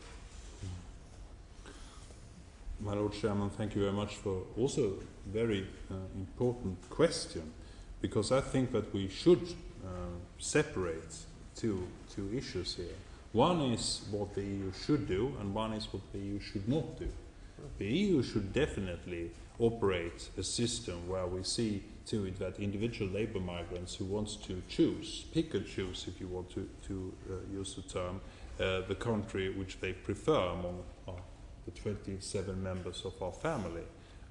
My Lord Chairman, thank you very much for also a very important question, because I think that we should separate two issues here. One is what the EU should do, and one is what the EU should not do. The EU should definitely operate a system where we see to it that individual labour migrants who wants to choose, pick and choose if you want to use the term, the country which they prefer among the 27 members of our family,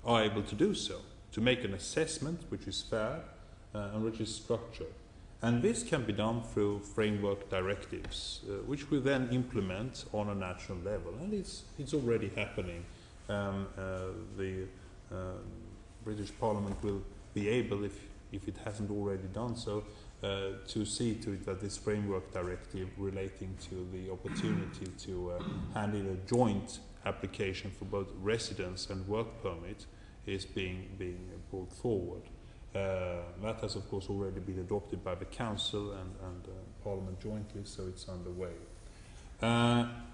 are able to do so, to make an assessment which is fair and which is structured. And this can be done through framework directives, which we then implement on a national level. And it's already happening. The British Parliament will be able, if it hasn't already done so, to see to it that this framework directive relating to the opportunity to hand in a joint application for both residence and work permit is being brought forward. That has, of course, already been adopted by the Council and Parliament jointly, so it's underway.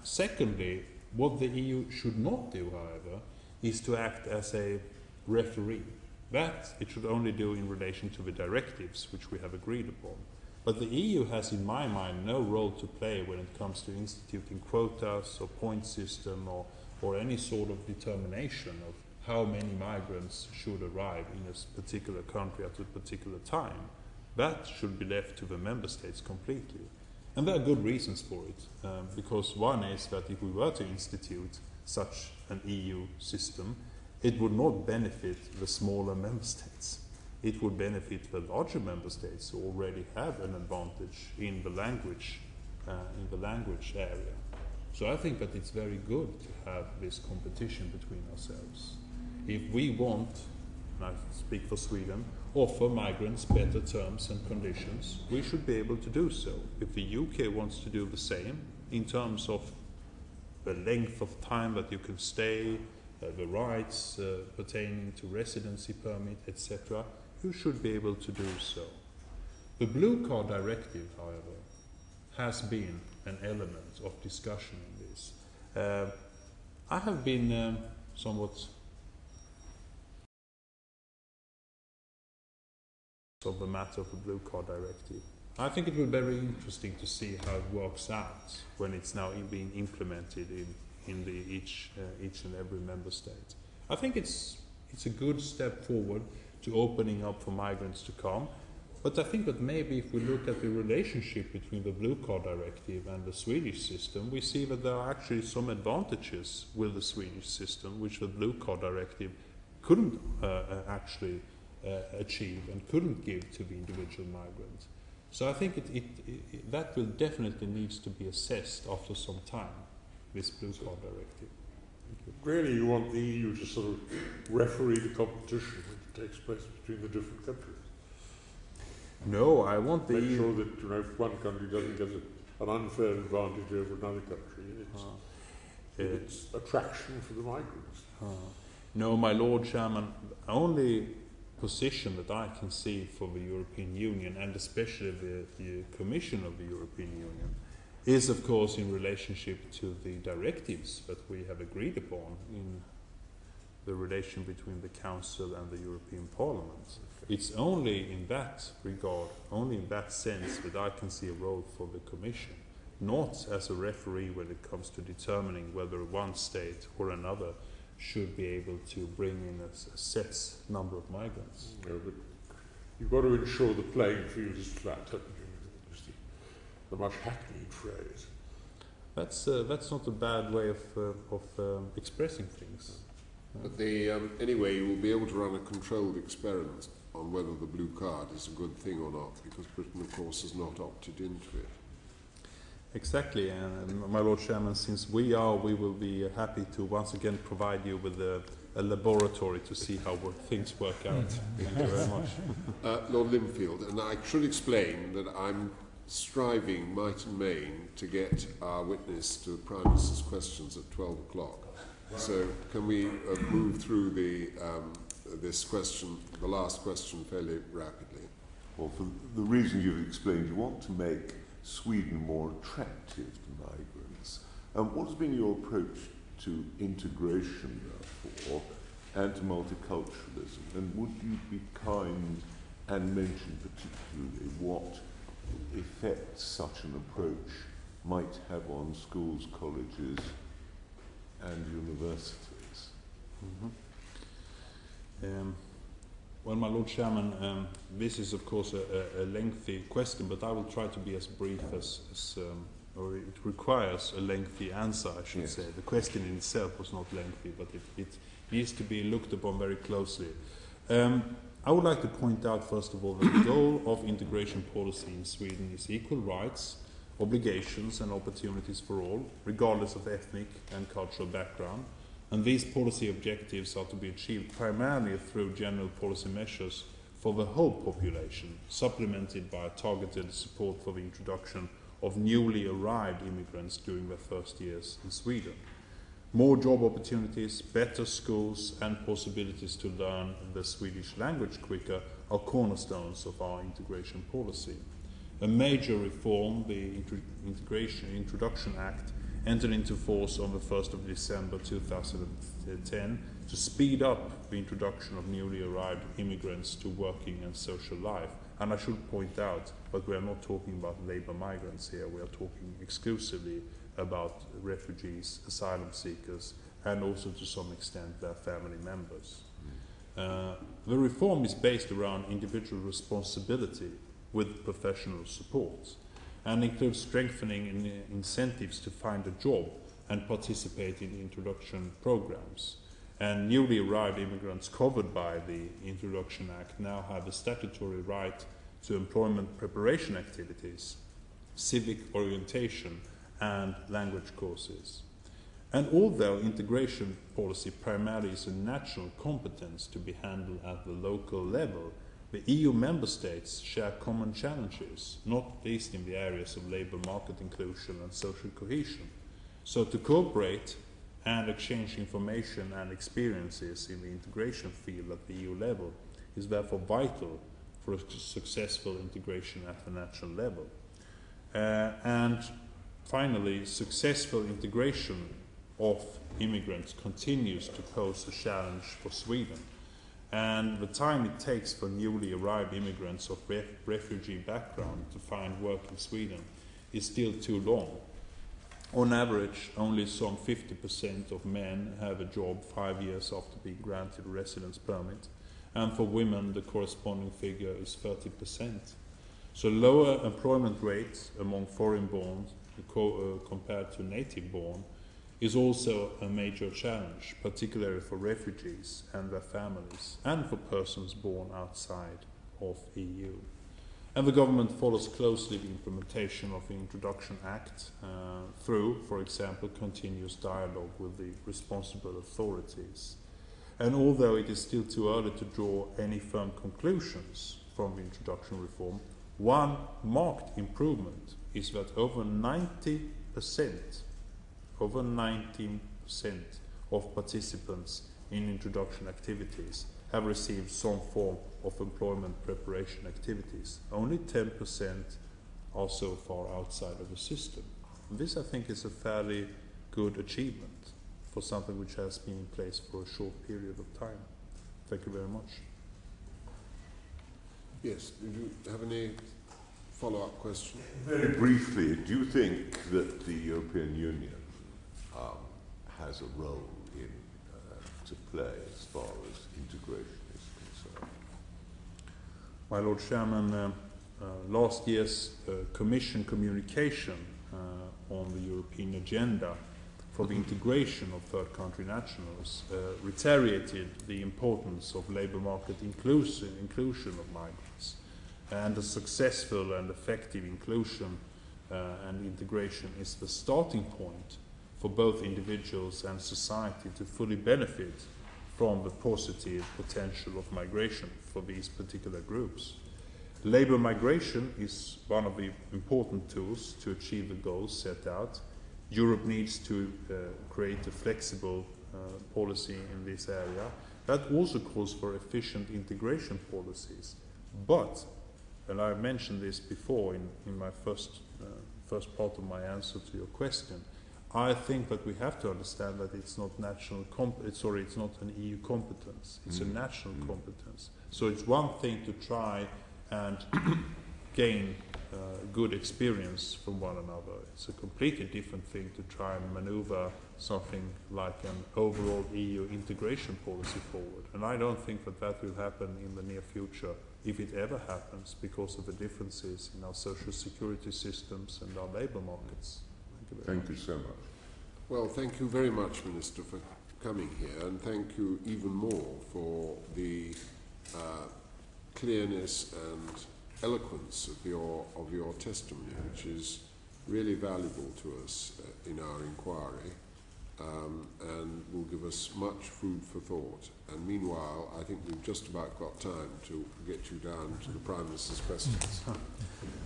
Secondly, what the EU should not do, however, is to act as a referee. That it should only do in relation to the directives which we have agreed upon. But the EU has, in my mind, no role to play when it comes to instituting quotas or point system or any sort of determination of how many migrants should arrive in a particular country at a particular time. That should be left to the member states completely. And there are good reasons for it, because one is that if we were to institute such an EU system, it would not benefit the smaller member states. It would benefit the larger member states who already have an advantage in the language area. So I think that it's very good to have this competition between ourselves. If we want, and I speak for Sweden, offer migrants better terms and conditions, we should be able to do so. If the UK wants to do the same in terms of the length of time that you can stay, the rights pertaining to residency permit, etc., you should be able to do so. The Blue Card Directive, however, has been an element of discussion in this. I have been somewhat of the matter of the Blue Card Directive. I think it will be very interesting to see how it works out when it's now being implemented in each and every member state. I think it's a good step forward to opening up for migrants to come, but I think that maybe if we look at the relationship between the Blue Card Directive and the Swedish system, we see that there are actually some advantages with the Swedish system which the Blue Card Directive couldn't actually achieve and couldn't give to the individual migrant. So I think that will definitely needs to be assessed after some time, this Blue Card Directive. Really, you want the EU to sort of referee the competition which takes place between the different countries? No, I want the Make EU... sure that if one country doesn't get an unfair advantage over another country, it's attraction for the migrants. No, my Lord Chairman, only position that I can see for the European Union, and especially the Commission of the European Union, is of course in relationship to the directives that we have agreed upon in the relation between the Council and the European Parliament. Okay. It's only in that regard, only in that sense, that I can see a role for the Commission, not as a referee when it comes to determining whether one state or another should be able to bring in a set number of migrants. No, but you've got to ensure the playing field is flat, haven't you? It's the much hackneyed phrase. That's not a bad way of expressing things. But anyway, you will be able to run a controlled experiment on whether the blue card is a good thing or not, because Britain, of course, has not opted into it. Exactly, and my Lord Chairman, since we will be happy to once again provide you with a laboratory to see how things work out. Thank you very much. Lord Linfield, and I should explain that I'm striving might and main to get our witness to the Prime Minister's questions at 12 o'clock. So can we move through this question, the last question, fairly rapidly? Well, for the reasons you've explained, you want to make Sweden more attractive to migrants. What has been your approach to integration, therefore, and to multiculturalism? And would you be kind and mention particularly what effect such an approach might have on schools, colleges, and universities? Mm-hmm. Well, my Lord Chairman, this is of course a lengthy question, but I will try to be as brief or it requires a lengthy answer, I should say. The question in itself was not lengthy, but it needs to be looked upon very closely. I would like to point out, first of all, that the goal of integration policy in Sweden is equal rights, obligations and opportunities for all, regardless of ethnic and cultural background. And these policy objectives are to be achieved primarily through general policy measures for the whole population, supplemented by targeted support for the introduction of newly arrived immigrants during their first years in Sweden. More job opportunities, better schools and possibilities to learn the Swedish language quicker are cornerstones of our integration policy. A major reform, the Introduction Act, entered into force on the 1st of December 2010 to speed up the introduction of newly arrived immigrants to working and social life. And I should point out that we are not talking about labor migrants here, we are talking exclusively about refugees, asylum seekers, and also to some extent their family members. The reform is based around individual responsibility with professional support, and includes strengthening incentives to find a job and participate in introduction programs. And newly arrived immigrants covered by the Introduction Act now have a statutory right to employment preparation activities, civic orientation, and language courses. And although integration policy primarily is a national competence to be handled at the local level, the EU member states share common challenges, not least in the areas of labour market inclusion and social cohesion. So to cooperate and exchange information and experiences in the integration field at the EU level is therefore vital for a successful integration at the national level. And finally, successful integration of immigrants continues to pose a challenge for Sweden. And the time it takes for newly arrived immigrants of refugee background to find work in Sweden is still too long. On average, only some 50% of men have a job 5 years after being granted a residence permit, and for women the corresponding figure is 30%. So lower employment rates among foreign-born compared to native-born is also a major challenge, particularly for refugees and their families, and for persons born outside of EU. And the government follows closely the implementation of the Introduction Act through, for example, continuous dialogue with the responsible authorities. And although it is still too early to draw any firm conclusions from the introduction reform, one marked improvement is that over 19% of participants in introduction activities have received some form of employment preparation activities. Only 10% are so far outside of the system. This, I think, is a fairly good achievement for something which has been in place for a short period of time. Thank you very much. Yes, do you have any follow-up question? Very briefly, do you think that the European Union has a role in to play as far as integration is concerned? My Lord Chairman, last year's Commission communication on the European agenda for the integration of third country nationals reiterated the importance of labour market inclusion of migrants, and a successful and effective inclusion and integration is the starting point for both individuals and society to fully benefit from the positive potential of migration for these particular groups. Labour migration is one of the important tools to achieve the goals set out. Europe needs to create a flexible policy in this area. That also calls for efficient integration policies. But, and I mentioned this before in my first part of my answer to your question, I think that we have to understand that it's not it's not an EU competence, it's a national competence. So it's one thing to try and gain good experience from one another. It's a completely different thing to try and maneuver something like an overall EU integration policy forward. And I don't think that that will happen in the near future, if it ever happens, because of the differences in our social security systems and our labour markets. Thank you so much. Well, thank you very much, Minister, for coming here, and thank you even more for the clearness and eloquence of your testimony, which is really valuable to us in our inquiry, and will give us much food for thought. And meanwhile, I think we've just about got time to get you down to the Prime Minister's questions,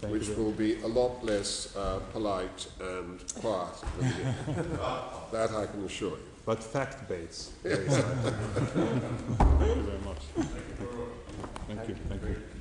which will be a lot less polite and quiet than here. That I can assure you. But fact-based. Thank you very much. Thank you. you. Thank you.